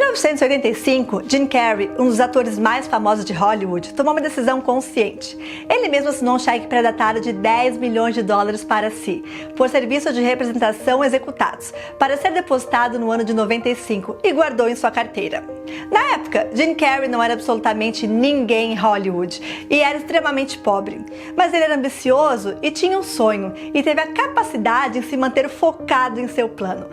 1985, Jim Carrey, um dos atores mais famosos de Hollywood, tomou uma decisão consciente. Ele mesmo assinou um cheque pré-datado de 10 milhões de dólares para si, por serviços de representação executados, para ser depositado no ano de 95 e guardou em sua carteira. Na época, Jim Carrey não era absolutamente ninguém em Hollywood e era extremamente pobre, mas ele era ambicioso e tinha um sonho e teve a capacidade de se manter focado em seu plano.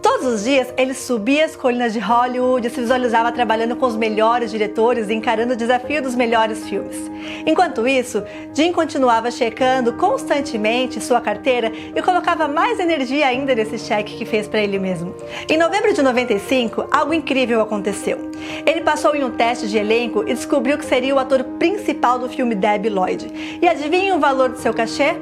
Todos os dias ele subia as colinas de Hollywood e se visualizava trabalhando com os melhores diretores e encarando o desafio dos melhores filmes. Enquanto isso, Jim continuava checando constantemente sua carteira e colocava mais energia ainda nesse cheque que fez para ele mesmo. Em novembro de 95, algo incrível aconteceu. Ele passou em um teste de elenco e descobriu que seria o ator principal do filme Debi Lloyd. E adivinha o valor do seu cachê?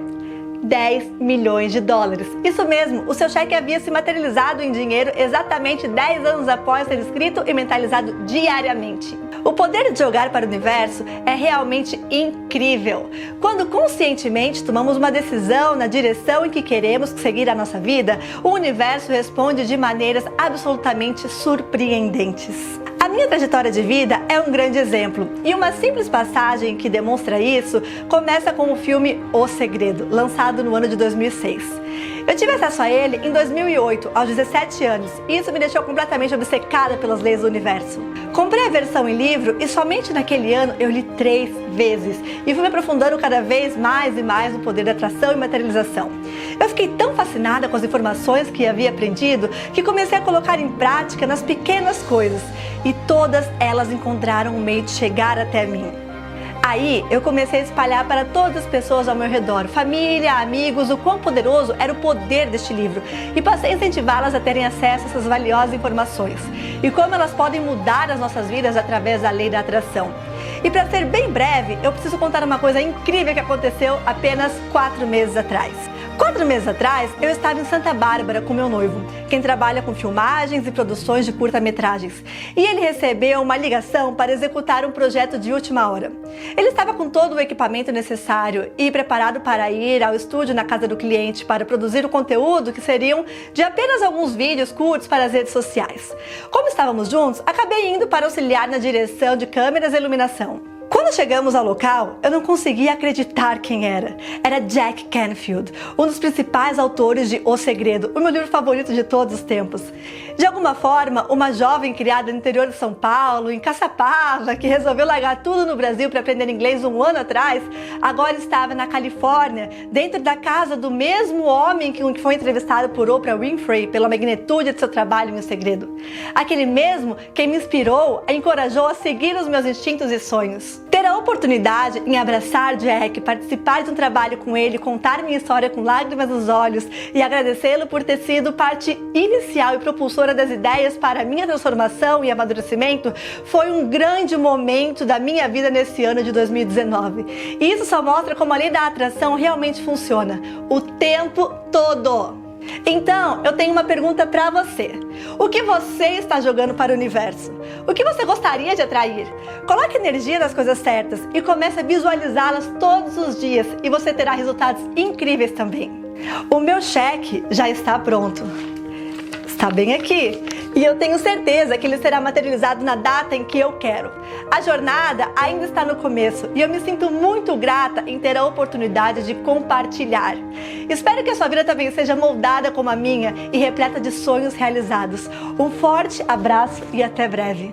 10 milhões de dólares. Isso mesmo, o seu cheque havia se materializado em dinheiro exatamente 10 anos após ser escrito e mentalizado diariamente. O poder de jogar para o universo é realmente incrível. Quando conscientemente tomamos uma decisão na direção em que queremos seguir a nossa vida, o universo responde de maneiras absolutamente surpreendentes. A minha trajetória de vida é um grande exemplo, e uma simples passagem que demonstra isso começa com o filme O Segredo, lançado no ano de 2006. Eu tive acesso a ele em 2008, aos 17 anos, e isso me deixou completamente obcecada pelas leis do universo. Comprei a versão em livro e somente naquele ano eu li 3 vezes e fui me aprofundando cada vez mais e mais no poder da atração e materialização. Eu fiquei tão fascinada com as informações que havia aprendido que comecei a colocar em prática nas pequenas coisas e todas elas encontraram um meio de chegar até mim. Aí eu comecei a espalhar para todas as pessoas ao meu redor, família, amigos, o quão poderoso era o poder deste livro e passei a incentivá-las a terem acesso a essas valiosas informações e como elas podem mudar as nossas vidas através da lei da atração. E para ser bem breve, eu preciso contar uma coisa incrível que aconteceu apenas 4 meses atrás. 4 meses atrás, eu estava em Santa Bárbara com meu noivo, quem trabalha com filmagens e produções de curta-metragens, e ele recebeu uma ligação para executar um projeto de última hora. Ele estava com todo o equipamento necessário e preparado para ir ao estúdio na casa do cliente para produzir o conteúdo que seriam de apenas alguns vídeos curtos para as redes sociais. Como estávamos juntos, acabei indo para auxiliar na direção de câmeras e iluminação. Quando chegamos ao local, eu não conseguia acreditar quem era. Era Jack Canfield, um dos principais autores de O Segredo, o meu livro favorito de todos os tempos. De alguma forma, uma jovem criada no interior de São Paulo, em Caçapava, que resolveu largar tudo no Brasil para aprender inglês um ano atrás, agora estava na Califórnia, dentro da casa do mesmo homem que foi entrevistado por Oprah Winfrey pela magnitude de seu trabalho em O Segredo. Aquele mesmo que me inspirou e encorajou a seguir os meus instintos e sonhos. Ter a oportunidade em abraçar Jack, participar de um trabalho com ele, contar minha história com lágrimas nos olhos e agradecê-lo por ter sido parte inicial e propulsora das ideias para a minha transformação e amadurecimento foi um grande momento da minha vida nesse ano de 2019. E isso só mostra como a lei da atração realmente funciona, o tempo todo. Então, eu tenho uma pergunta para você. O que você está jogando para o universo? O que você gostaria de atrair? Coloque energia nas coisas certas e comece a visualizá-las todos os dias e você terá resultados incríveis também. O meu cheque já está pronto. Está bem aqui. E eu tenho certeza que ele será materializado na data em que eu quero. A jornada ainda está no começo e eu me sinto muito grata em ter a oportunidade de compartilhar. Espero que a sua vida também seja moldada como a minha e repleta de sonhos realizados. Um forte abraço e até breve.